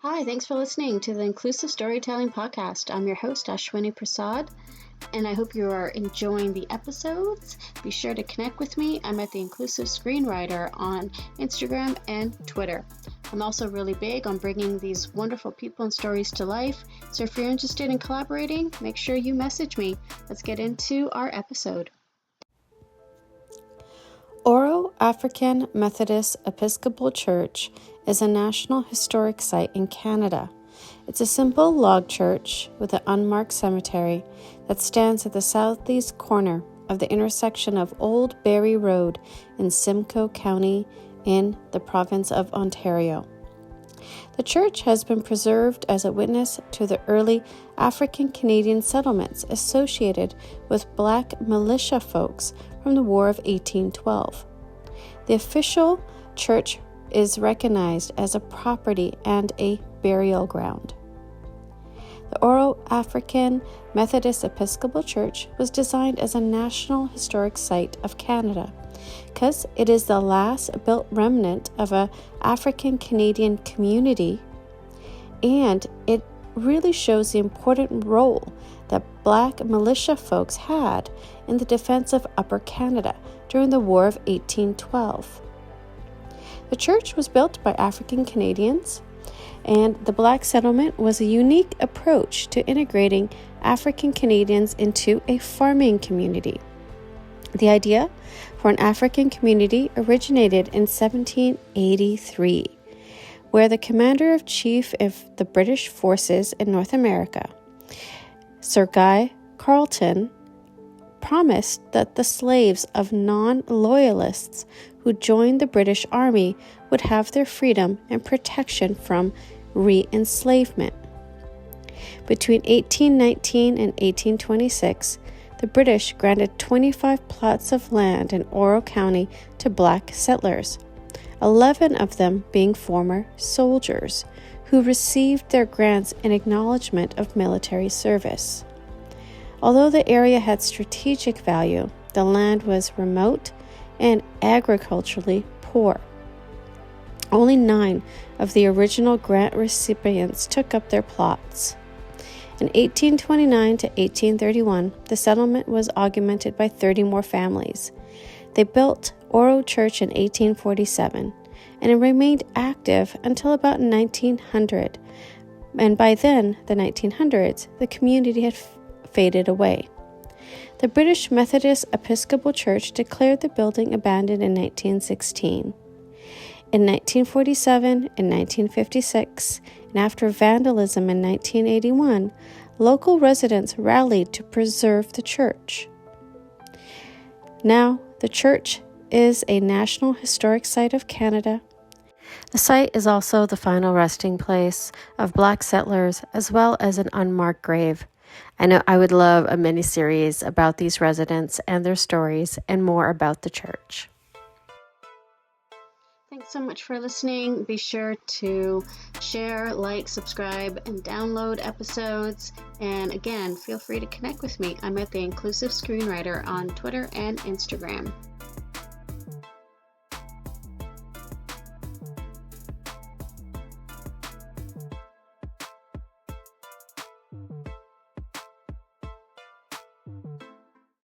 Hi, thanks for listening to the Inclusive Storytelling Podcast. I'm your host, Ashwini Prasad, and I hope you are enjoying the episodes. Be sure to connect with me. I'm at the Inclusive Screenwriter on Instagram and Twitter. I'm also really big on bringing these wonderful people and stories to life, so if you're interested in collaborating, make sure you message me. Let's get into our episode. Oro African Methodist Episcopal Church is a National Historic Site in Canada. It's a simple log church with an unmarked cemetery that stands at the southeast corner of the intersection of Old Barrie Road in Simcoe County in the province of Ontario. The church has been preserved as a witness to the early African Canadian settlements associated with Black militia folks from the War of 1812. The official church is recognized as a property and a burial ground. The Oro African Methodist Episcopal Church was designed as a National Historic Site of Canada because it is the last built remnant of an African Canadian community, and it really shows the important role that Black militia folks had in the defense of Upper Canada during the War of 1812. The church was built by African Canadians, and the Black settlement was a unique approach to integrating African Canadians into a farming community. The idea for an African community originated in 1783, where the Commander-in-Chief of the British forces in North America, Sir Guy Carleton, promised that the slaves of non-loyalists who joined the British Army would have their freedom and protection from re-enslavement. Between 1819 and 1826, the British granted 25 plots of land in Oro County to Black settlers, 11 of them being former soldiers who received their grants in acknowledgement of military service. Although the area had strategic value, the land was remote and agriculturally poor. Only 9 of the original grant recipients took up their plots. In 1829 to 1831, the settlement was augmented by 30 more families. They built Oro Church in 1847, and it remained active until about 1900. And by then, the 1900s, the community had faded away. The British Methodist Episcopal Church declared the building abandoned in 1916. In 1947 and 1956, and after vandalism in 1981, local residents rallied to preserve the church. Now, the church is a National Historic Site of Canada. The site is also the final resting place of Black settlers, as well as an unmarked grave. I know I would love a mini-series about these residents and their stories and more about the church. Thanks so much for listening. Be sure to share, like, subscribe, and download episodes. And again, feel free to connect with me. I'm at the Inclusive Screenwriter on Twitter and Instagram.